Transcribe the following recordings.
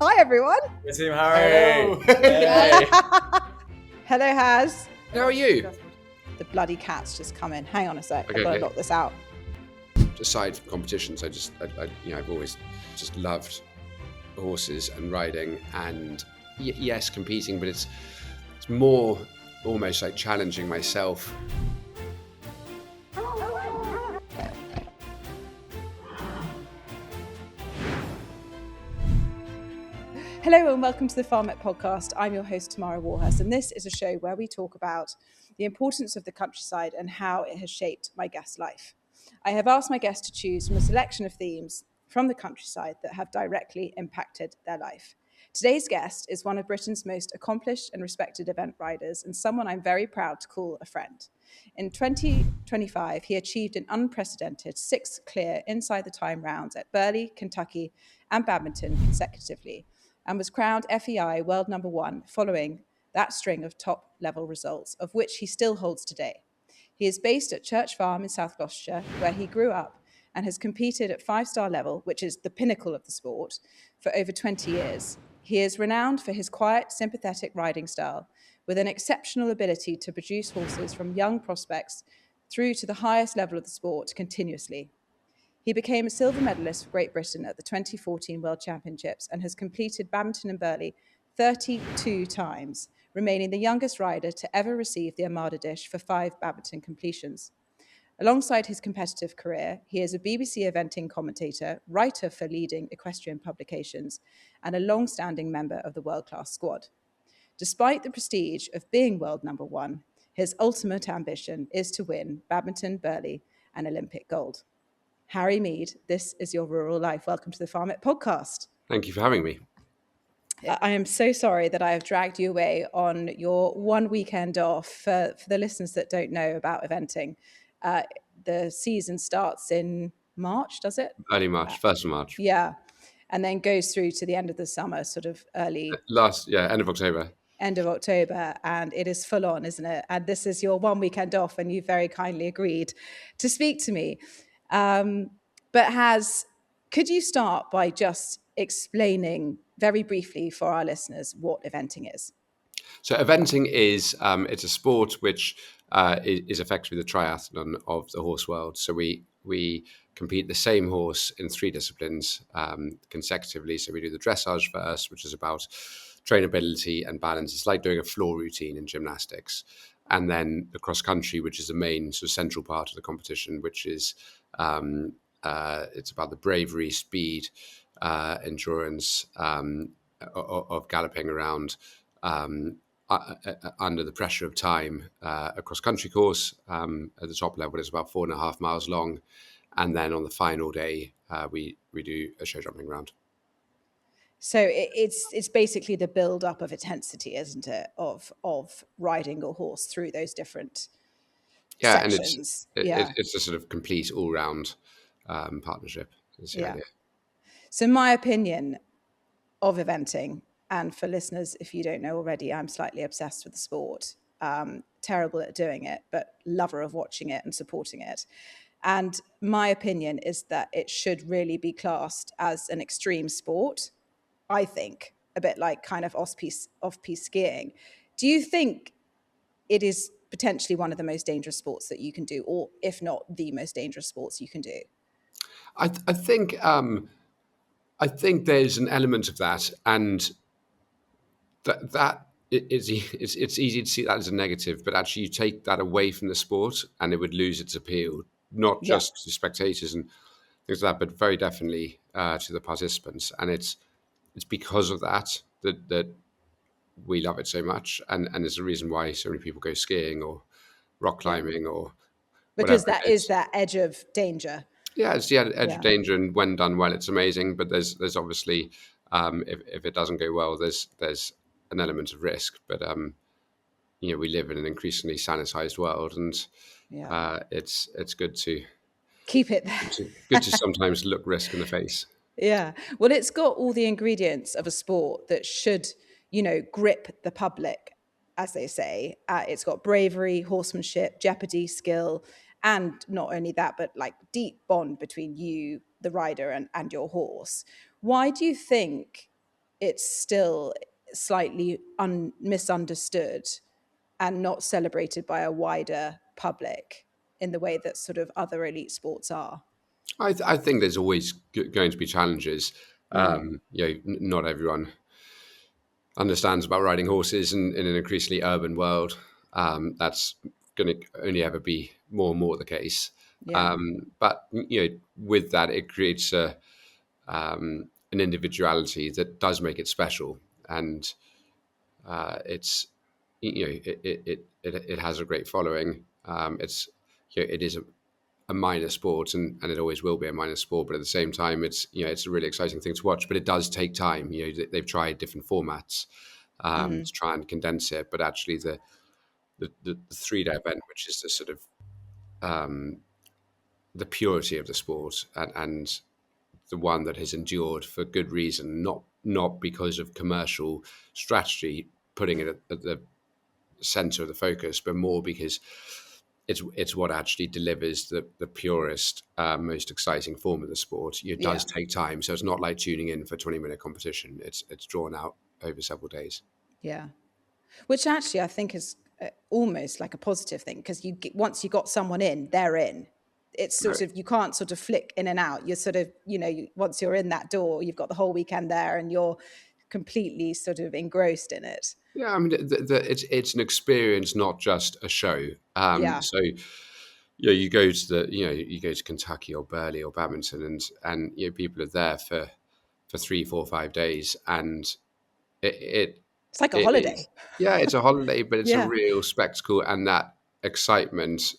Hi, everyone. It's Team Harry. Hello. Hey. Hello, Haz. How are you? The bloody cat's just come in. Hang on a sec. Okay, I've got to okay. lock this out. Aside from competitions, I've always just loved horses and riding, and yes, competing, but it's more almost like challenging myself. Hello and welcome to the Farmette podcast. I'm your host, Tamara, and this is a show where we talk about the importance of the countryside and how it has shaped my guest's life. I have asked my guests to choose from a selection of themes from the countryside that have directly impacted their life. Today's guest is one of Britain's most accomplished and respected event riders and someone I'm very proud to call a friend. In 2025, he achieved an unprecedented 6 clear inside the time rounds at Burghley, Kentucky and Badminton consecutively, and was crowned FEI World Number One following that string of top-level results, of which he still holds today. He is based at Church Farm in South Gloucestershire, where he grew up and has competed at 5-star level, which is the pinnacle of the sport, for over 20 years. He is renowned for his quiet, sympathetic riding style, with an exceptional ability to produce horses from young prospects through to the highest level of the sport continuously. He became a silver medallist for Great Britain at the 2014 World Championships and has completed Badminton and Burghley 32 times, remaining the youngest rider to ever receive the Armada Dish for 5 badminton completions. Alongside his competitive career, he is a BBC eventing commentator, writer for leading equestrian publications, and a long-standing member of the world-class squad. Despite the prestige of being world number one, his ultimate ambition is to win Badminton, Burghley, and Olympic gold. HarryMeade, this is your rural life. Welcome to the Farmette podcast. Thank you for having me. I am so sorry that I have dragged you away on your one weekend off. For the listeners that don't know about eventing, the season starts in March, does it? Early March, 1st of March. Yeah, and then goes through to the end of the summer, sort of early... End of October. End of October, and it is full on, isn't it? And this is your one weekend off, and you very kindly agreed to speak to me. But could you start by just explaining very briefly for our listeners what eventing is? So eventing is it's a sport which is effectively the triathlon of the horse world. So we compete the same horse in 3 disciplines consecutively. So we do the dressage first, which is about trainability and balance. It's like doing a floor routine in gymnastics. And then the cross country, which is the main sort of central part of the competition, which is it's about the bravery, speed, endurance of galloping around under the pressure of time. A cross-country course at the top level is about 4.5 miles long. And then on the final day, we do a show jumping round. So it's basically the build-up of intensity, isn't it, of riding your horse through those different sections. And it's a sort of complete all-round partnership. Is the idea. So my opinion of eventing, and for listeners, if you don't know already, I'm slightly obsessed with the sport. Terrible at doing it, but lover of watching it and supporting it. And my opinion is that it should really be classed as an extreme sport, I think, a bit like kind of off-piste skiing. Do you think it is potentially one of the most dangerous sports that you can do, or if not the most dangerous sports you can do? I think there's an element of that, and that it's easy to see that as a negative, but actually you take that away from the sport and it would lose its appeal, not just to spectators and things like that, but very definitely to the participants. And it's because of that we love it so much, and there's a reason why so many people go skiing or rock climbing or because that is that edge of danger. Yeah, it's the edge of danger, and when done well, it's amazing. But there's obviously if it doesn't go well, there's an element of risk. But we live in an increasingly sanitized world, and it's good to keep it there. Good to sometimes look risk in the face. Yeah, well, it's got all the ingredients of a sport that should, grip the public, as they say. It's got bravery, horsemanship, jeopardy, skill, and not only that, but like deep bond between you, the rider, and your horse. Why do you think it's still slightly misunderstood and not celebrated by a wider public in the way that sort of other elite sports are. I think there's always going to be challenges. Not everyone understands about riding horses in an increasingly urban world. That's going to only ever be more and more the case. Yeah. But with that, it creates an individuality that does make it special, and it's it has a great following. It is a minor sport, and it always will be a minor sport. But at the same time, it's a really exciting thing to watch. But it does take time. They've tried different formats to try and condense it. But actually, the 3-day event, which is the sort of the purity of the sport, and the one that has endured for good reason, not because of commercial strategy, putting it at the center of the focus, but more because it's what actually delivers the purest, most exciting form of the sport. It does take time, so it's not like tuning in for a 20-minute competition. It's drawn out over several days. Yeah, which actually I think is almost like a positive thing, because once you got someone in, they're in. It's sort of, you can't sort of flick in and out. You're sort of, once you're in that door, you've got the whole weekend there, and you're completely sort of engrossed in it. Yeah, I mean, it's an experience, not just a show. So, you go to Kentucky or Burghley or Badminton, and people are there for 3, 4, 5 days, and it's like a holiday. It's a holiday, but it's a real spectacle, and that excitement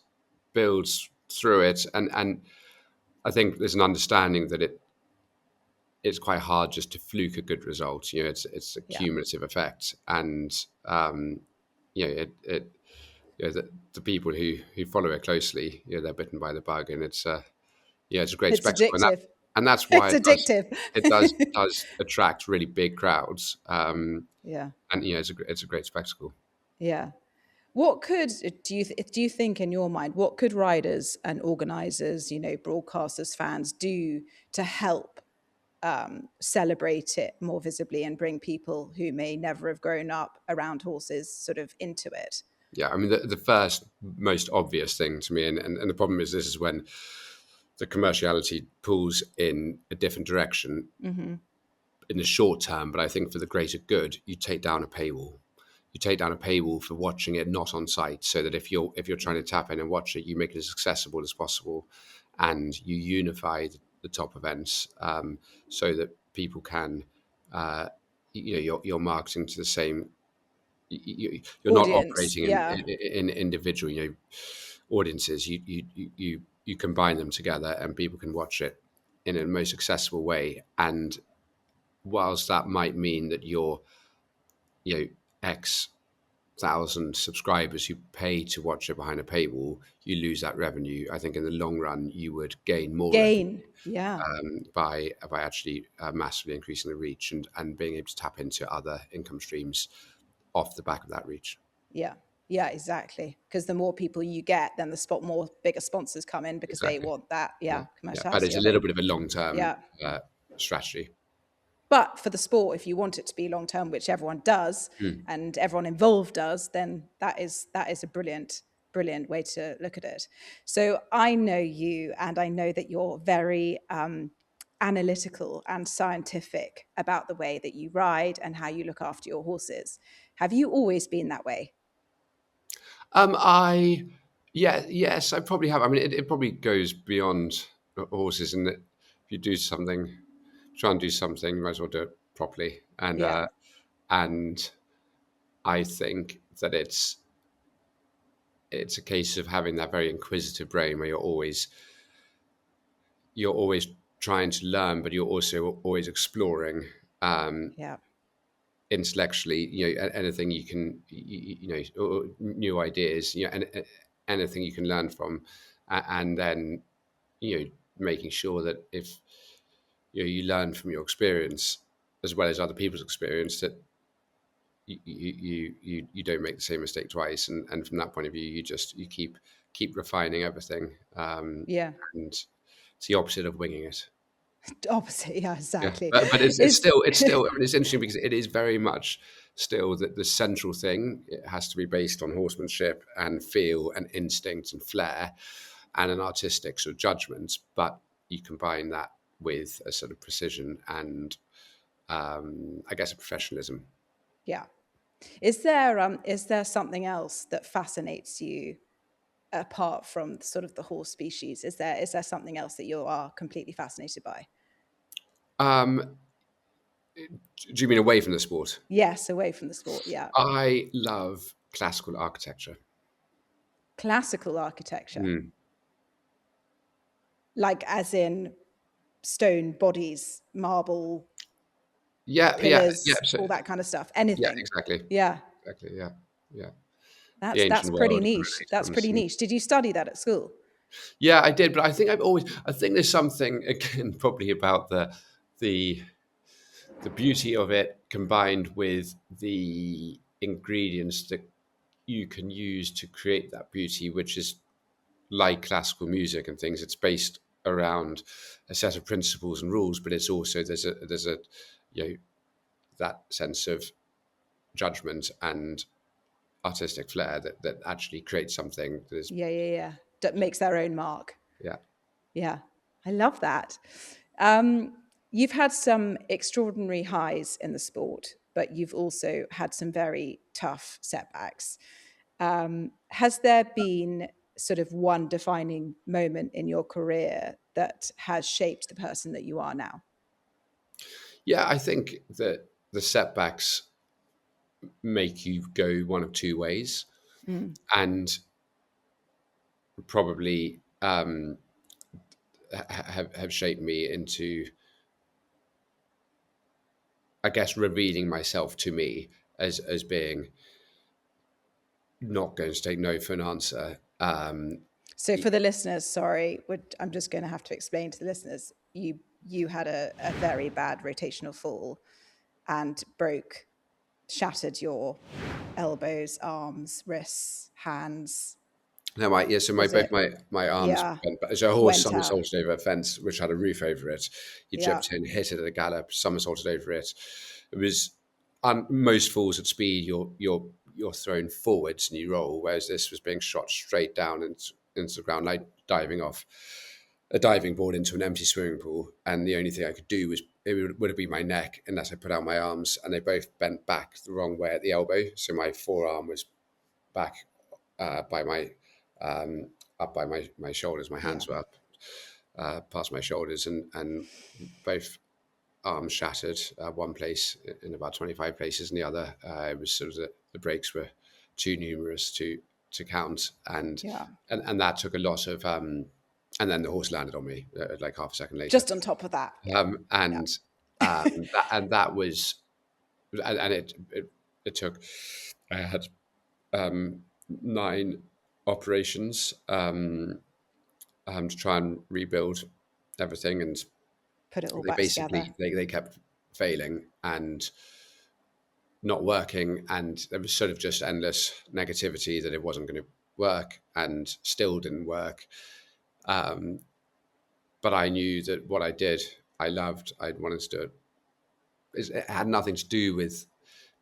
builds through it. And I think there's an understanding that it's quite hard just to fluke a good result. It's a cumulative effect, and the people who follow it closely, they're bitten by the bug, and it's a great spectacle, addictive. And that's why it's addictive. It does attract really big crowds. And it's a great spectacle. Yeah. What do you think in your mind, what could riders and organisers, broadcasters, fans do to help celebrate it more visibly and bring people who may never have grown up around horses sort of into it? Yeah, I mean, the first most obvious thing to me, and the problem is, this is when the commerciality pulls in a different direction in the short term. But I think for the greater good, you take down a paywall. You take down a paywall for watching it not on site, so that if you're trying to tap in and watch it, you make it as accessible as possible, and you unify the top events, so that people can, you're marketing to the same. You're audience, not operating in individual audiences. You combine them together, and people can watch it in a most accessible way. And whilst that might mean that you're X thousand subscribers who pay to watch it behind a paywall, you lose that revenue. I think in the long run, you would gain more revenue, by actually massively increasing the reach and being able to tap into other income streams off the back of that reach. Yeah, exactly. Because the more people you get, then more bigger sponsors come in, because they want that. Commerciality. But it's a little bit of a long-term strategy. But for the sport, if you want it to be long-term, which everyone does, and everyone involved does, then that is a brilliant way to look at it. So I know you, and I know that you're very analytical and scientific about the way that you ride and how you look after your horses. Have you always been that way? Yes, I probably have. I mean, it probably goes beyond horses, in that if you do something, try and do something, you might as well do it properly. And I think that it's a case of having that very inquisitive brain, where you're always trying to learn, but you're also always exploring. Intellectually, anything you can, or new ideas, and anything you can learn from, and then, making sure that if you learn from your experience as well as other people's experience, that you don't make the same mistake twice, and from that point of view, you keep refining everything. And it's the opposite of winging it. Opposite, yeah, Yeah, exactly. but it's still I mean, it's interesting because it is very much still the central thing. It has to be based on horsemanship and feel and instinct and flair and an artistic sort of judgment. But you combine that with a sort of precision and I guess a professionalism. Yeah. Is there something else that fascinates you apart from sort of the horse species? Is there something else that you are completely fascinated by? Um, do you mean away from the sport? Yes, away from the sport. Yeah. I love classical architecture. Classical architecture, Mm. like as in stone bodies, marble, Yeah, yeah, yeah. pillars, So, all that kind of stuff. yeah, Anything. exactly, Yeah. exactly. Yeah, yeah. The That's ancient pretty world and the niche. That's Renaissance. pretty niche. Did you study that at school? Yeah, I did, but I think there's something again probably about the the beauty of it combined with the ingredients that you can use to create that beauty, which is like classical music and things. It's based around a set of principles and rules, but it's also there's a you know that sense of judgment and artistic flair that actually creates something that is Yeah, yeah, yeah. That makes their own mark. yeah. Yeah, I love that. Um, you've had some extraordinary highs in the sport, but you've also had some very tough setbacks. Has there been sort of one defining moment in your career that has shaped the person that you are now? Yeah, I think that the setbacks make you go one of two ways, Mm. and probably have shaped me into, I guess, revealing myself to me as being not going to take no for an answer. So, for the listeners, sorry, I'm just going to have to explain to the listeners. You had a very bad rotational fall and shattered your elbows, arms, wrists, hands. No, so Was both it? my arms Yeah, went back. So a horse went out. somersaulted over a fence which had a roof over it. He Yeah, jumped in, hit it at a gallop, somersaulted over it. It was most falls at speed. You're thrown forwards and you roll, whereas this was being shot straight down into the ground, like diving off a diving board into an empty swimming pool. And the only thing I could do was would have been my neck unless I put out my arms, and they both bent back the wrong way at the elbow. So my forearm was back by my up by my shoulders. My yeah, hands were up past my shoulders, and both arms shattered. One place in about 25 places, and the other it was sort of the breaks were too numerous to count, yeah. and that took a lot of. And then the horse landed on me like half a second later, Just on top of that. Yeah, um, yeah, and and that was, and it took. I had 9 operations to try and rebuild everything, and put it all they back together. basically they kept failing and not working, and there was sort of just endless negativity that it wasn't going to work, and still didn't work. But I knew that what I did, I loved. I wanted to do it. It had nothing to do with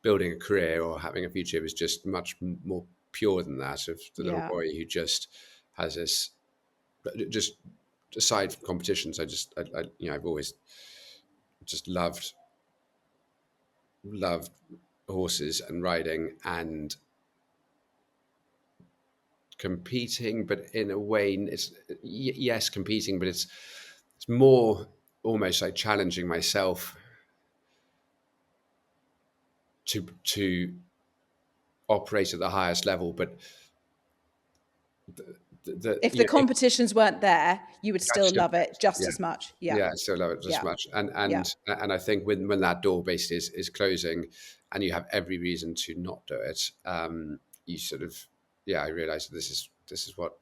building a career or having a future. It was just much more pure than that, of the little Yeah, boy who just has this, just aside from competitions, I've always just loved horses and riding and competing, but in a way it's yes, competing, but it's more almost like challenging myself to operate at the highest level. But if the competitions weren't there, you would I still still, love it just yeah, as much. Yeah, yeah, I still love it just as yeah, much. yeah, And I think when that door basically is closing, and you have every reason to not do it, you sort of, yeah, I realized this is what,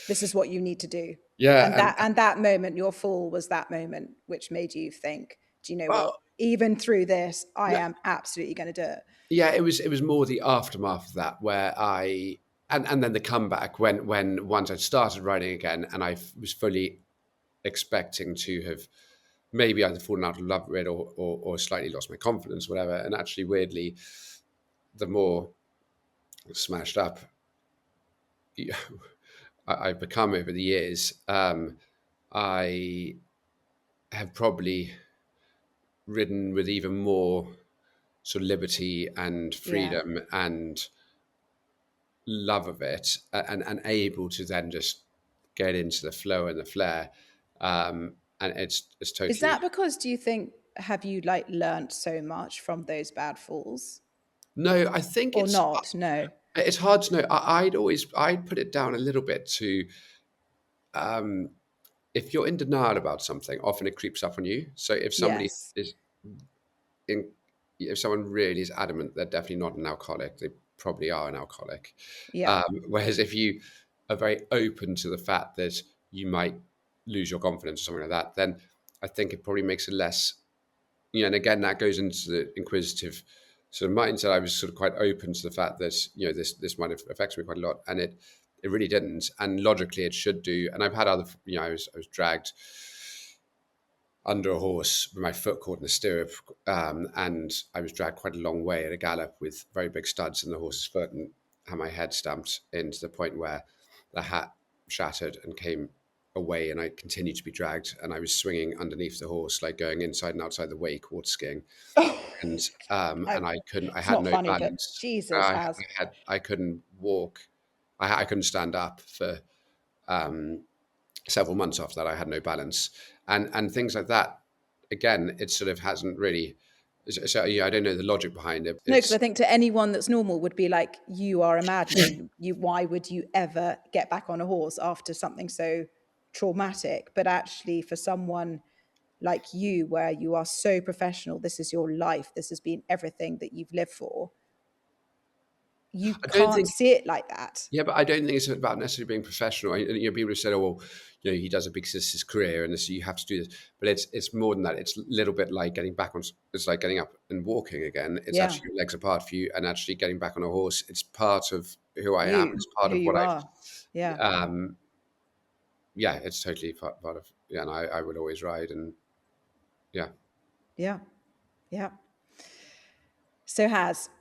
this is what you need to do. yeah, And that moment, your fall was that moment which made you think, do you know what? well, Even through this, I no, am absolutely going to do it. yeah, it was more the aftermath of that where and then the comeback when once I started riding again, and I was fully expecting to have maybe I'd fallen out of love with it, or slightly lost my confidence, whatever. And actually, weirdly, the more smashed up I've become over the years, I have probably ridden with even more sort of liberty and Yeah. freedom and love of it, and able to then just get into the flow and the flair. And it's Is totally. that because, do you think, have you like learnt so much from those bad falls No, I think or not? No. it's hard to know. I'd put it down a little bit to, um, if you're in denial about something, often it creeps up on you. So if somebody Yes. is in, if someone really is adamant they're definitely not an alcoholic, they probably are an alcoholic. Yeah. Whereas if you are very open to the fact that you might lose your confidence or something like that, then I think it probably makes it less. And again, that goes into the inquisitive sort of mindset. I was sort of quite open to the fact that this might have affected me quite a lot, and it really didn't. And logically, it should do. And I've had other. I was dragged under a horse with my foot caught in the stirrup, and I was dragged quite a long way at a gallop with very big studs in the horse's foot, and had my head stamped in to the point where the hat shattered and came away, and I continued to be dragged, and I was swinging underneath the horse, like going inside and outside the wake, water skiing, and I couldn't. I It's had not no funny, but balance. Jesus has. I couldn't walk. I couldn't stand up for several months after that. I had no balance, and things like that. Again, it sort of hasn't really. So I don't know the logic behind it. No, because I It's think to anyone that's normal would be like, you are a madman. Why would you ever get back on a horse after something so traumatic? But actually, for someone like you, where you are so professional, this is your life, this has been everything that you've lived for, you I don't can't think. see it like that. Yeah, but I don't think it's about necessarily being professional. People have said, "Oh, well, he does it because it's his career, and this you have to do this." But it's more than that. It's a little bit like getting back on. It's like getting up and walking again. It's Yeah, actually your legs are part for you, and actually getting back on a horse. It's part of who I am. you, It's part who of what you I. are. Yeah, Yeah, it's totally part of. Yeah, and I would always ride, and yeah. yeah, yeah. So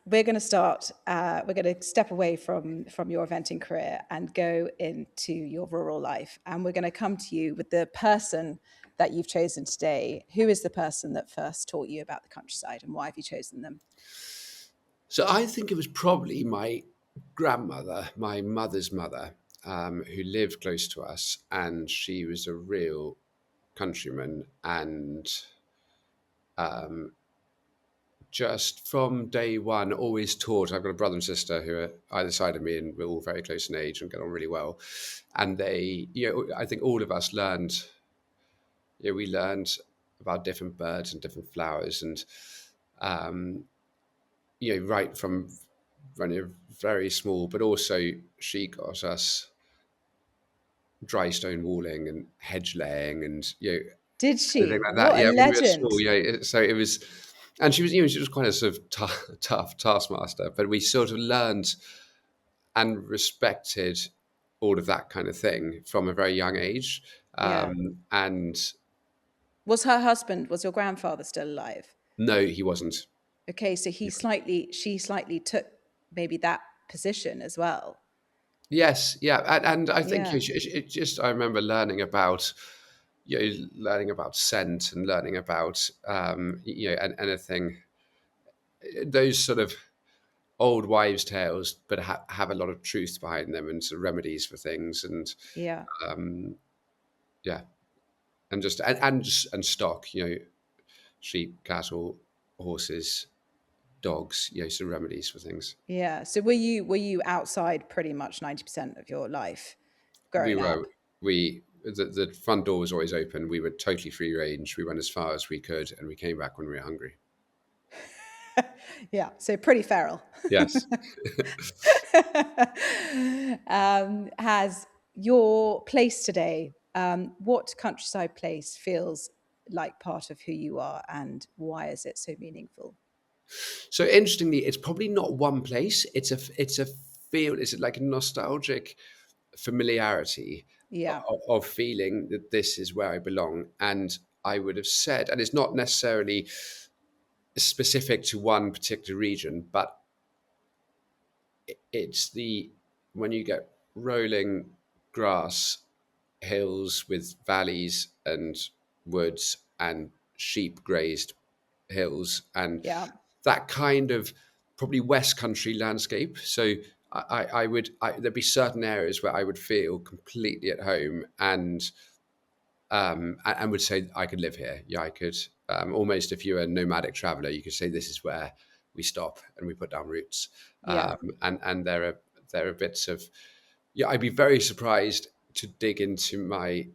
we're going to start, we're going to step away from your eventing career and go into your rural life. And we're going to come to you with the person that you've chosen today. Who is the person that first taught you about the countryside, and why have you chosen them? So I think it was probably my grandmother, my mother's mother, who lived close to us, and she was a real countryman, and just from day one always taught. I've got a brother and sister who are either side of me, and we're all very close in age and get on really well. And they, I think all of us learned. We learned about different birds and different flowers, and right from when you're very small. But also, she got us dry stone walling and hedge laying, and Did anything she? like that. What a Yeah, when we were legend. small. So it was, and she was quite a sort of tough taskmaster, but we sort of learned and respected all of that kind of thing from a very young age. Yeah. And Was your grandfather still alive? no, he wasn't. Okay, so she slightly took maybe that position as well. Yes, yeah, and I think Yeah, it just I remember learning about learning about scent and learning about and anything, those sort of old wives' tales, but have a lot of truth behind them, and sort of remedies for things, and yeah, yeah, and just and stock, sheep, cattle, horses, dogs, sort of remedies for things. yeah. So were you outside pretty much 90% of your life We growing were up? the front door was always open. We were totally free range. We went as far as we could, and we came back when we were hungry. Yeah, so pretty feral. Yes. Has your place today, what countryside place feels like part of who you are, and why is it so meaningful? So interestingly, it's probably not one place. It's a feel. It's like a nostalgic familiarity Yeah, of feeling that this is where I belong. And I would have said, and it's not necessarily specific to one particular region, but it's when you get rolling grass hills with valleys and woods and sheep grazed hills and Yeah. that kind of probably West Country landscape. So there'd be certain areas where I would feel completely at home and would say I could live here. Yeah, I could. Almost, if you're a nomadic traveler, you could say this is where we stop and we put down roots. Yeah. And there are bits of, yeah. I'd be very surprised to dig into my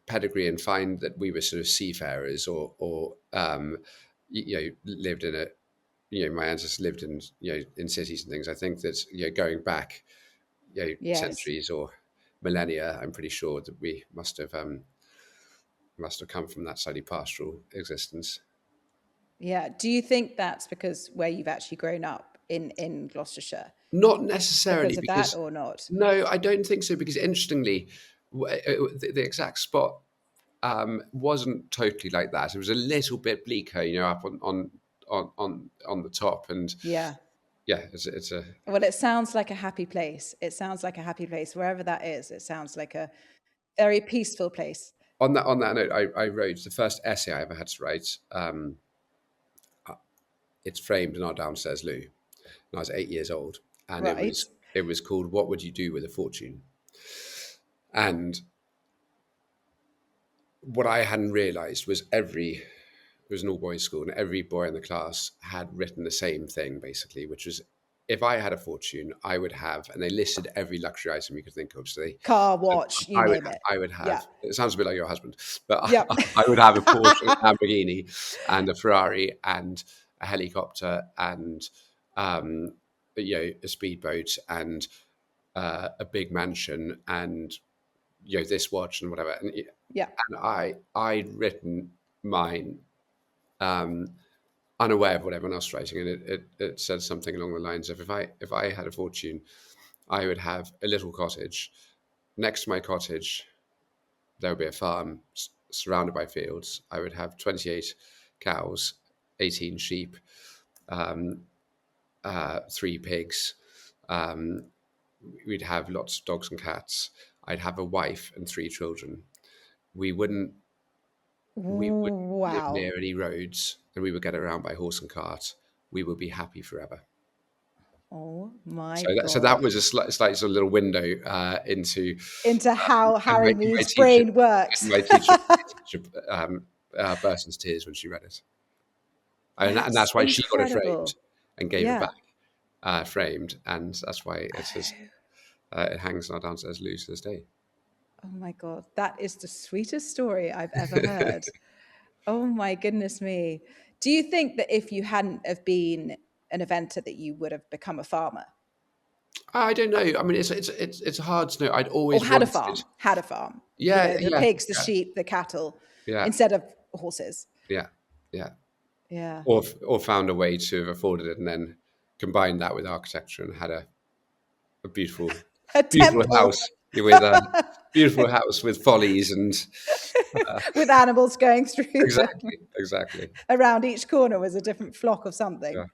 pedigree and find that we were sort of seafarers or lived in a, my ancestors lived in, in cities and things. I think that, going back, Yes. centuries or millennia, I'm pretty sure that we must have come from that slightly pastoral existence. Yeah. Do you think that's because where you've actually grown up in Gloucestershire? Not necessarily because of that or not? No, I don't think so. Because interestingly, the exact spot wasn't totally like that. It was a little bit bleaker, up on the top, and yeah, it's a. Well, it sounds like a happy place. It sounds like a happy place wherever that is. It sounds like a very peaceful place. On that note, I wrote the first essay I ever had to write. It's framed in our downstairs loo. And I was 8 years old, and Right. it was called "What Would You Do with a Fortune?" And what I hadn't realised was it was an all-boys school, and every boy in the class had written the same thing, basically, which was, if I had a fortune, I would have, and they listed every luxury item you could think of. So Car, watch, you name it. I would have, Yeah. It sounds a bit like your husband, but Yeah. I would have a Porsche, a Lamborghini, and a Ferrari, and a helicopter, and a speedboat, and a big mansion, and this watch and whatever. And, Yeah. and I'd written mine unaware of what everyone else was writing, and it said something along the lines of, if I had a fortune, I would have a little cottage. Next to my cottage, there would be a farm surrounded by fields. I would have 28 cows, 18 sheep, 3 pigs. We'd have lots of dogs and cats. I'd have a wife and 3 children. We wouldn't live near any roads, and we would get around by horse and cart. We would be happy forever. Oh my God! So that was a slight sort of little window into how HarryMeade's brain works. My teacher burst into tears when she read it, and that's why she got it framed and gave it back framed, and that's why it hangs in our downstairs loo to this day. Oh my God, that is the sweetest story I've ever heard. Oh my goodness me. Do you think that if you hadn't have been an eventer that you would have become a farmer? I don't know. I mean, it's hard to know. I'd always had a farm. Yeah, the pigs, the sheep, the cattle, instead of horses. Yeah. Or found a way to have afforded it, and then combined that with architecture and had a beautiful house with a beautiful house with follies and with animals going through. Exactly. Around each corner was a different flock of something. Yeah.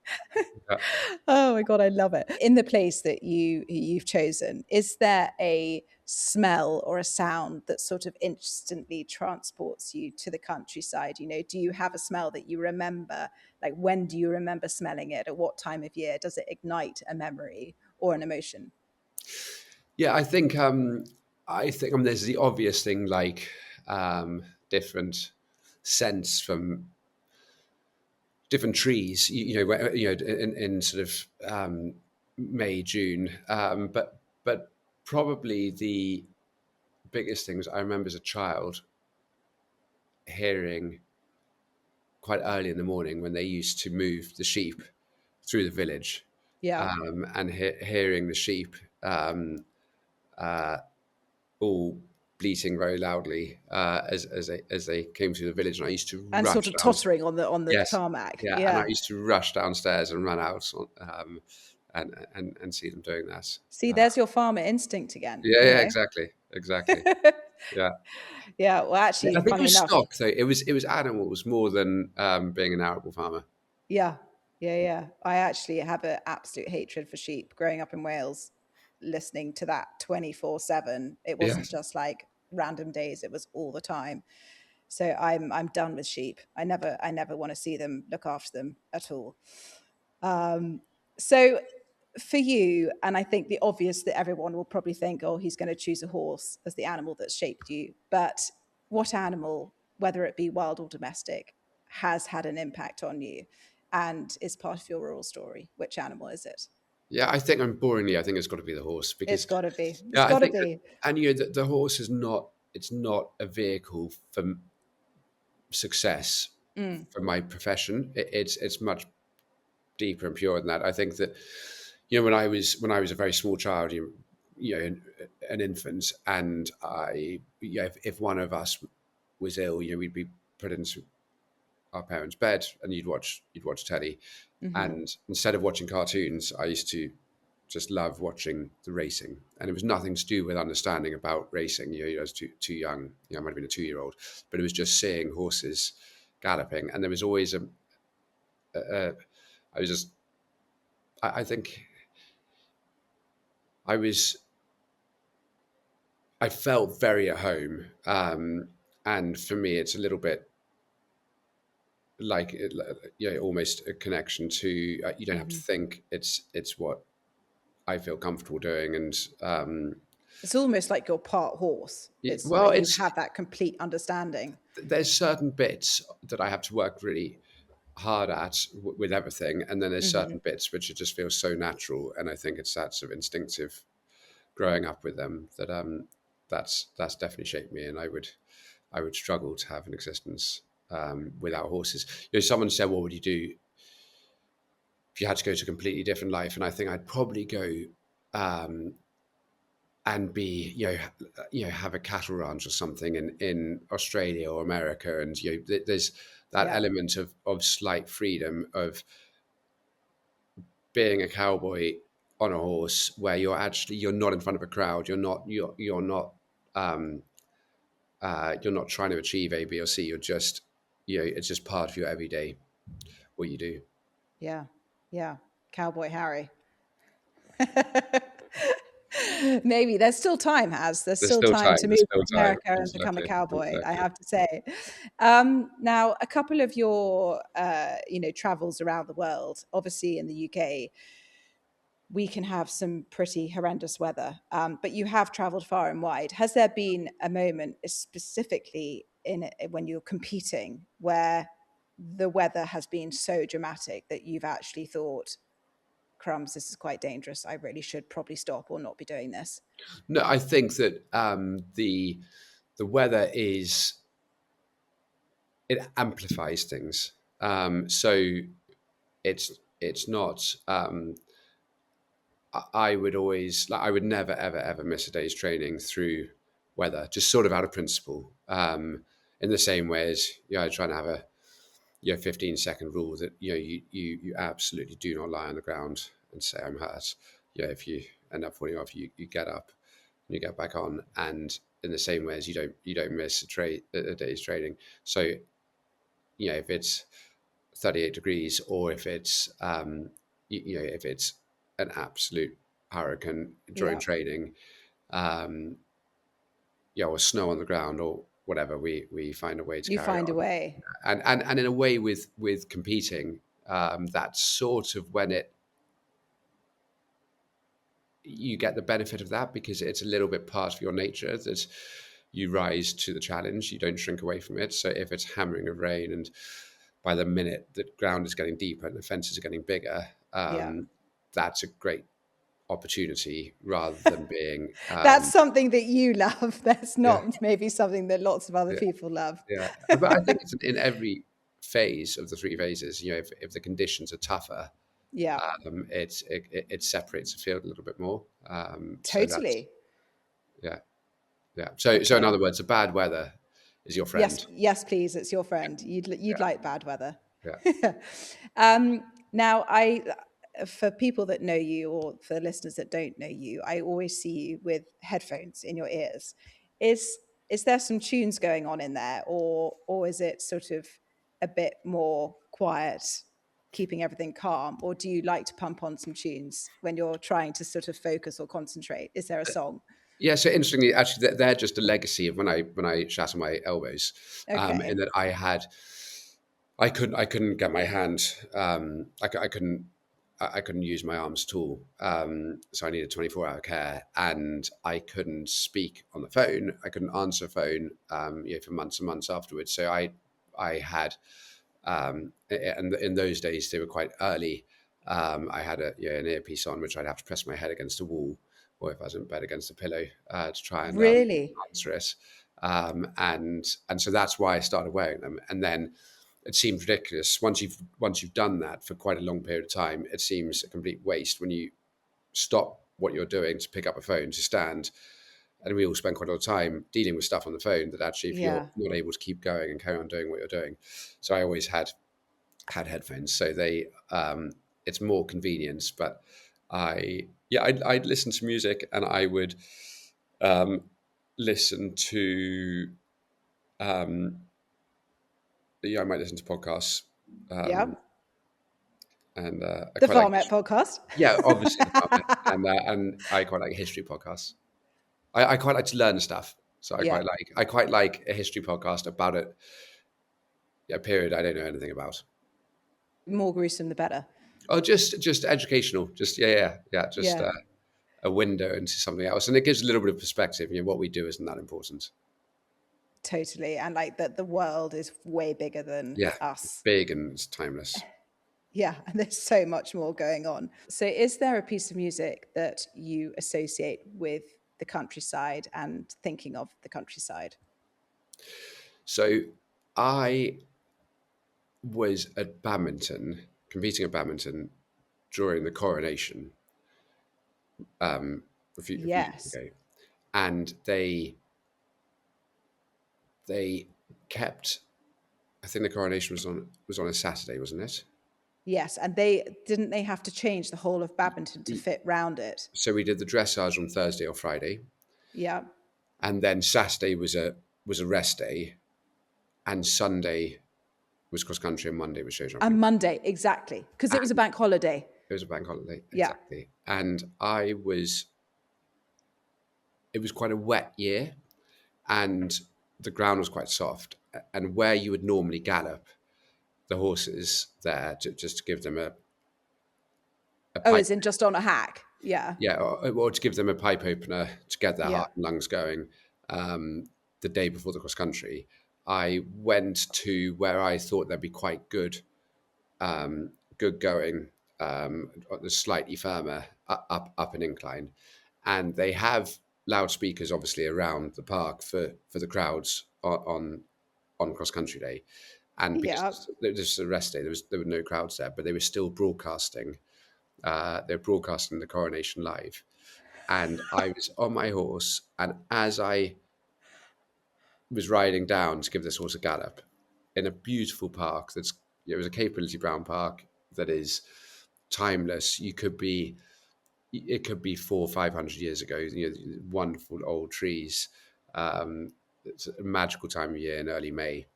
Oh my God, I love it. In the place that you've chosen, is there a smell or a sound that sort of instantly transports you to the countryside? Do you have a smell that you remember? Like, when do you remember smelling it? At what time of year? Does it ignite a memory or an emotion? Yeah, I think there's the obvious thing, like different scents from different trees, in sort of May, June. But probably the biggest things I remember as a child hearing quite early in the morning when they used to move the sheep through the village. Yeah. And hearing the sheep all bleating very loudly as they came through the village, and I used to rush sort of tottering on the tarmac. Yeah, and I used to rush downstairs and run out and see them doing that. See, there's your farmer instinct again. Yeah, exactly. Yeah. Yeah, well, actually, I think it funny was enough, stock though. It was animals more than being an arable farmer. yeah, yeah. I actually have an absolute hatred for sheep growing up in Wales, listening to that 24/7. It Yeah. wasn't just like random days, it was all the time. So I'm done with sheep. I never want to see them, look after them at all. So for you, and I think the obvious that everyone will probably think, oh, he's going to choose a horse as the animal that shaped you. But what animal, whether it be wild or domestic, has had an impact on you and is part of your rural story? Which animal is it? Yeah, I think I think it's got to be the horse It's because got to be. It's yeah, I got to think be. and the horse is not it's not a vehicle for success Mm, for my profession. It's much deeper and purer than that. I think that when I was a very small child, an infant, and if one of us was ill, we'd be put into our parents' bed, and you'd watch telly, hmm and instead of watching cartoons, I used to just love watching the racing, and it was nothing to do with understanding about racing. I was too young. I might have been a 2-year-old, but it was just seeing horses galloping, and there was always a I was just I think I was I felt very at home, and for me, it's a little bit like almost a connection to. You don't have to hmm think. It's what I feel comfortable doing, and It's almost like you're part horse. It's well, like you it's have that complete understanding. there's certain bits that I have to work really hard at with everything, and then there's Hmm certain bits which it just feels so natural, and I think it's that sort of instinctive growing up with them that that's definitely shaped me, and I would struggle to have an existence without horses. Someone said, "What would you do if you had to go to a completely different life?" And I think I'd probably go um, and be, have a cattle ranch or something in Australia or America, and there's that Yeah. element of slight freedom of being a cowboy on a horse, where you're not in front of a crowd, um, you're not trying to achieve A, B, or C. You're just, it's just part of your everyday what you do. Yeah. Yeah. Cowboy Harry. Maybe there's still time, there's There's still still time time. to move There's to still time. America and become a Exactly. cowboy, I Exactly. have to say. Now, a couple of your, travels around the world, obviously in the UK, we can have some pretty horrendous weather, but you have traveled far and wide. Has there been a moment specifically when you're competing where the weather has been so dramatic that you've actually thought, crumbs, this is quite dangerous. I really should probably stop or not be doing this. No, I think that the weather it amplifies things. So it's not. I would always I would never ever ever miss a day's training through weather, just sort of out of principle. In the same way as I try to have a 15-second rule that you absolutely do not lie on the ground and say I'm hurt. If you end up falling off, you get up and you get back on. And in the same way as you don't miss a day's training. So if it's 38 degrees, or if it's if it's an absolute hurricane during Yeah, training, um, or snow on the ground or whatever, we find a way to you carry find a on. way. And in a way with competing, that's sort of when you get the benefit of that, because it's a little bit part of your nature that you rise to the challenge, you don't shrink away from it. So if it's hammering of rain, and by the minute the ground is getting deeper and the fences are getting bigger, Yeah. that's a great opportunity, rather than being That's something that you love. That's yeah, not maybe something that lots of other yeah, people love. yeah. But I think it's in every phase of the three phases. If the conditions are tougher, Yeah, it separates the field a little bit more. So that's totally. yeah, yeah. So in Okay. other words, the bad weather is your Yes, friend. yes, please. It's your friend. You'd Yeah, like bad weather. yeah. Now, for people that know you or for listeners that don't know you, I always see you with headphones in your ears. Is Is there some tunes going on in there, or is it sort of a bit more quiet, keeping everything calm? Or do you like to pump on some tunes when you're trying to sort of focus or concentrate? Is there a song? Yeah, so interestingly, actually, they're just a legacy of when I shatter my elbows, Okay. in that I couldn't get my hand, I couldn't use my arms at all, so I needed 24-hour care, and I couldn't speak on the phone. I couldn't answer a phone, for months and months afterwards. So I had, and in those days they were quite early. I had an earpiece on, which I'd have to press my head against a wall, or if I was in bed, against a pillow, to try and Really? answer it. And so that's why I started wearing them. And then it seemed ridiculous once you've done that for quite a long period of time. It seems a complete waste when you stop what you're doing to pick up a phone, to stand. And we all spend quite a lot of time dealing with stuff on the phone that actually, if you're not able to keep going and carry on doing what you're doing. So I always had headphones. So it's more convenience, but I'd listen to music, and I would listen to I might listen to podcasts. And the Farmette podcast. Yeah, obviously the Farmette, and I quite like history podcasts. I quite like to learn stuff, so I quite like a history podcast about a period I don't know anything about. More gruesome, the better. Oh, just educational. Just a window into something else, and it gives a little bit of perspective. What we do isn't that important. Totally, and like that, the world is way bigger than us. Big and timeless. Yeah, and there's so much more going on. So is there a piece of music that you associate with the countryside and thinking of the countryside? So I was at badminton, competing at badminton during the coronation a few years ago. And they kept, I think the coronation was on a Saturday, wasn't it? Yes, and they have to change the whole of badminton to fit round it. So we did the dressage on Thursday or Friday. Yeah. And then Saturday was a rest day, and Sunday was cross country, and Monday was show jumping. And Monday, exactly, because it was a bank holiday. It was a bank holiday, exactly. Yeah. And it was quite a wet year, and the ground was quite soft. And where you would normally gallop the horses there, just to give them a pipe, as in just on a hack? Yeah. Yeah, or to give them a pipe opener to get their heart and lungs going the day before the cross country. I went to where I thought there'd be quite good going, slightly firmer, up an incline. And they have loudspeakers, obviously, around the park for the crowds on cross country day. And because it was a rest day, there were no crowds there, but they were still broadcasting. They were broadcasting the coronation live. And I was on my horse, and as I was riding down to give this horse a gallop in a beautiful park it was a Capability Brown park that is timeless. It could be 400 or 500 years ago, wonderful old trees. It's a magical time of year in early May.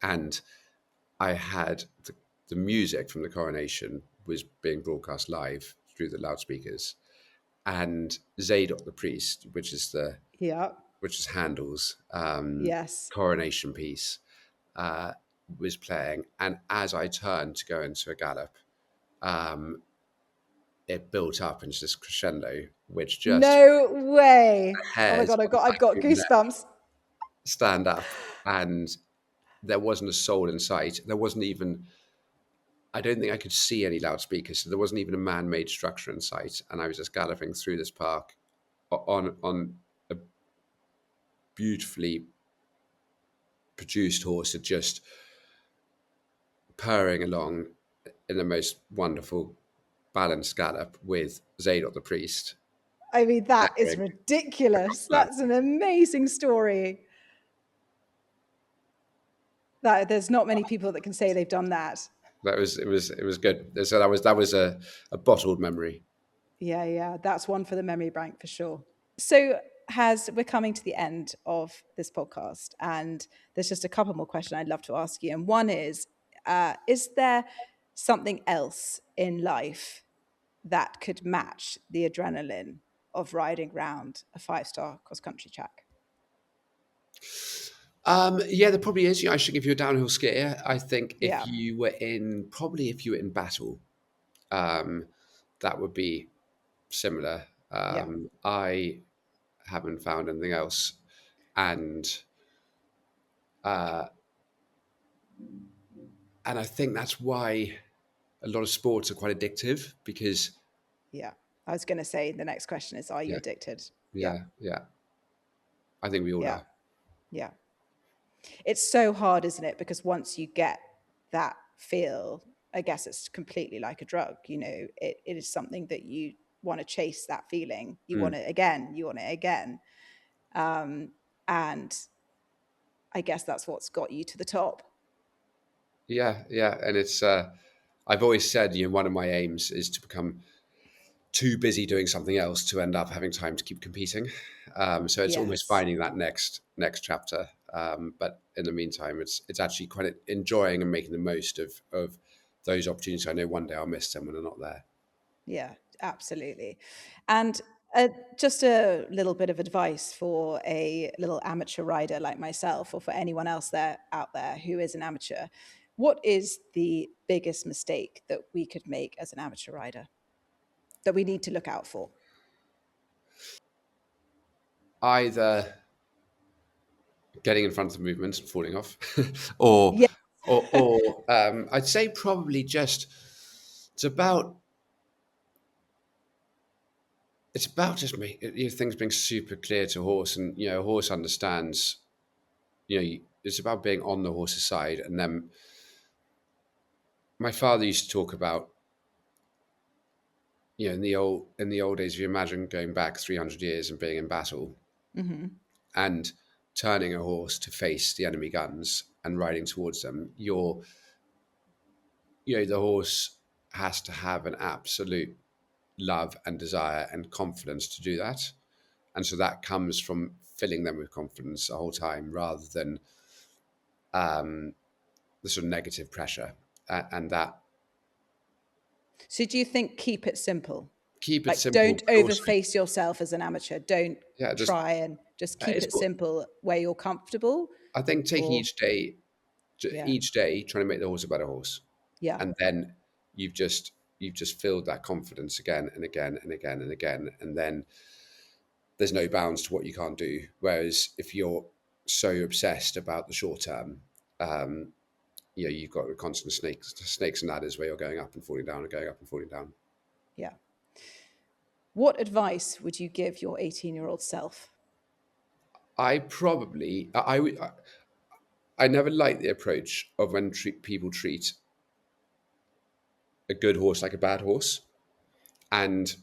And I had the music from the coronation was being broadcast live through the loudspeakers, and Zadok the priest, which is Handel's coronation piece, was playing. And as I turned to go into a gallop, it built up into this crescendo, which just no way! Oh my god, I've got goosebumps. Stand up, and there wasn't a soul in sight. There wasn't even, I don't think I could see any loudspeakers, so there wasn't even a man-made structure in sight. And I was just galloping through this park on a beautifully produced horse, just purring along in the most wonderful balanced gallop with Zadok the priest. I mean, that is ridiculous. That's an amazing story. There's not many people that can say they've done that. It was good. So that was a bottled memory. Yeah, that's one for the memory bank for sure. So we're coming to the end of this podcast, and there's just a couple more questions I'd love to ask you. And one is there something else in life that could match the adrenaline of riding round a 5-star cross-country track? Yeah, there probably is. I should give you a downhill skier. I think Yeah, if you were in battle, that would be similar. yeah. I haven't found anything else, and uh, and I think that's why a lot of sports are quite addictive because Yeah. I was going to say the next question is, are you yeah, addicted? Yeah. yeah. I think we all Yeah. are. Yeah. It's so hard, isn't it? Because once you get that feel, I guess it's completely like a drug. It is something that you want to chase that feeling. You want it again. You want it again. And I guess that's what's got you to the top. Yeah, yeah, and it's. I've always said, one of my aims is to become too busy doing something else to end up having time to keep competing. So it's almost Yes. finding that next chapter. But in the meantime, it's actually quite enjoying and making the most of those opportunities. I know one day I'll miss them when they're not there. Yeah, absolutely. And just a little bit of advice for a little amateur rider like myself, or for anyone else out there who is an amateur. What is the biggest mistake that we could make as an amateur rider that we need to look out for? Either getting in front of the movement and falling off, or Yeah. I'd say probably just it's about just things being super clear to a horse, and a horse understands. It's about being on the horse's side, and then my father used to talk about in the old days. If you imagine going back 300 years and being in battle and turning a horse to face the enemy guns and riding towards them, the horse has to have an absolute love and desire and confidence to do that. And so that comes from filling them with confidence the whole time rather than the sort of negative pressure. And that So do you think keep it simple? keep it Like, simple, don't but also, overface yourself as an amateur. Don't yeah, just try and just keep it's. it simple where you're comfortable. I think taking Or yeah, each day, trying to make the horse a better horse, yeah, and then you've just filled that confidence again and again and again and again, and then there's no bounds to what you can't do. Whereas if you're so obsessed about the short term, you've got constant snakes and ladders where you're going up and falling down and going up and falling down. yeah. What advice would you give your 18-year-old self? I never liked the approach of when people treat a good horse like a bad horse, and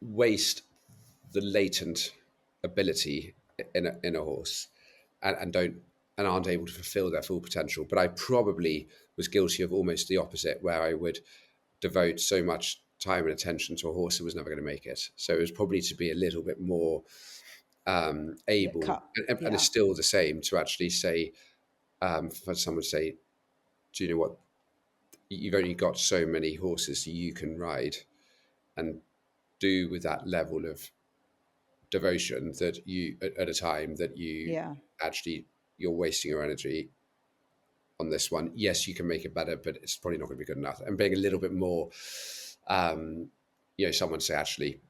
waste the latent ability in a horse, and don't and aren't able to fulfill their full potential. But I probably was guilty of almost the opposite, where I would devote so much time and attention to a horse that was never going to make it. So it was probably to be a little bit more able, Cut. and it's Yeah, still the same, to actually say, for someone to say, do you know what? You've only got so many horses you can ride, and do with that level of devotion that you at a time that you yeah, actually you're wasting your energy on this one. Yes, you can make it better, but it's probably not going to be good enough. And being a little bit more, someone say actually,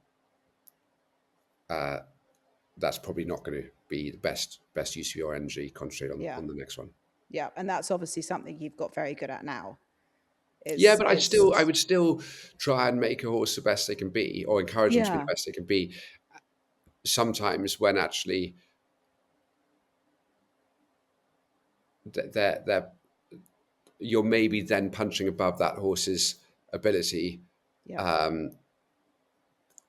that's probably not going to be the best use of your energy. Concentrate yeah, on the next one. yeah. And that's obviously something you've got very good at now. Yeah, Is but is I would still try and make a horse the best they can be, or encourage them to be the Yeah, best they can be. Sometimes when actually they're you're maybe then punching above that horse's ability, yeah.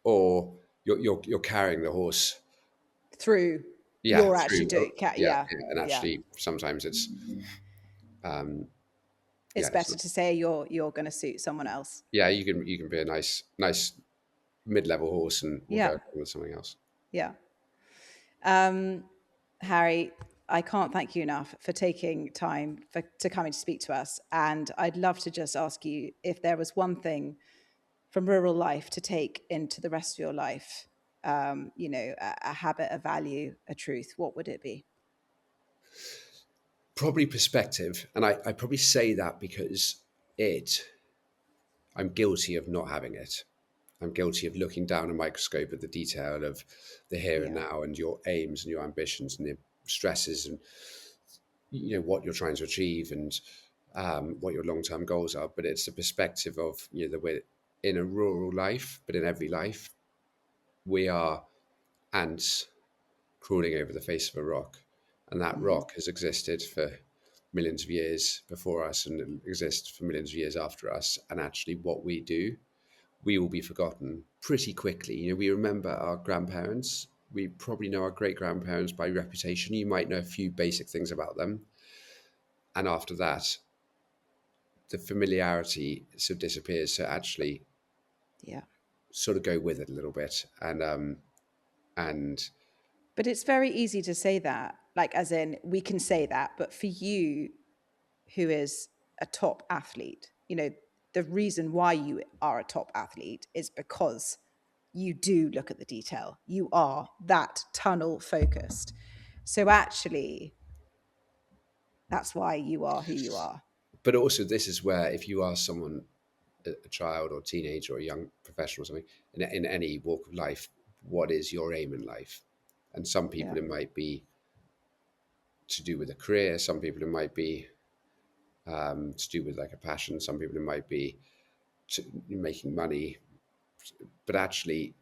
or you're carrying the horse. Through Yeah, you're actually through. doing Yeah, yeah, yeah, and yeah, actually sometimes it's It's better to say you're going to suit someone else. Yeah, you can be a nice mid-level horse, and we'll Yeah. go with something else. Yeah. Harry, I can't thank you enough for taking time to coming to speak to us. And I'd love to just ask you if there was one thing from rural life to take into the rest of your life, a habit, a value, a truth, what would it be? Probably perspective, and I probably say that because I'm guilty of not having it. I'm guilty of looking down a microscope at the detail of the here and Yeah. now, and your aims and your ambitions and the stresses, and what you're trying to achieve, and what your long-term goals are. But it's the perspective of that we're in a rural life, but in every life we are ants crawling over the face of a rock, and that rock has existed for millions of years before us, and it exists for millions of years after us. And actually, what we do, we will be forgotten pretty quickly. We remember our grandparents. We probably know our great grandparents by reputation. You might know a few basic things about them, and after that, the familiarity sort of disappears. So actually, Yeah. sort of go with it a little bit, and But it's very easy to say that, like, as in we can say that, but for you, who is a top athlete, the reason why you are a top athlete is because you do look at the detail. You are that tunnel focused. So actually, that's why you are who you are. But also, this is where if you ask someone, a child or teenager or a young professional or something, in any walk of life, what is your aim in life? And some people Yeah. it might be to do with a career. Some people it might be to do with like a passion. Some people it might be making money. But actually,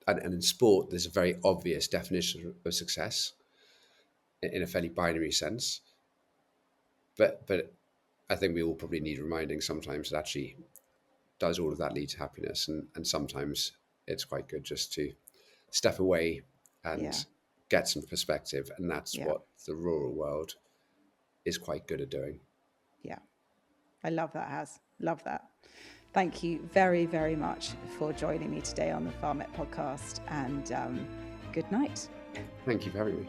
and in sport, there's a very obvious definition of success in a fairly binary sense. But I think we all probably need reminding sometimes that actually does all of that lead to happiness, and sometimes it's quite good just to step away Yeah. and get some perspective, and that's Yeah. what the rural world is quite good at doing. Yeah. I love that, Haz. Love that. Thank you very, very much for joining me today on the Farmette podcast, and good night. Thank you for having me.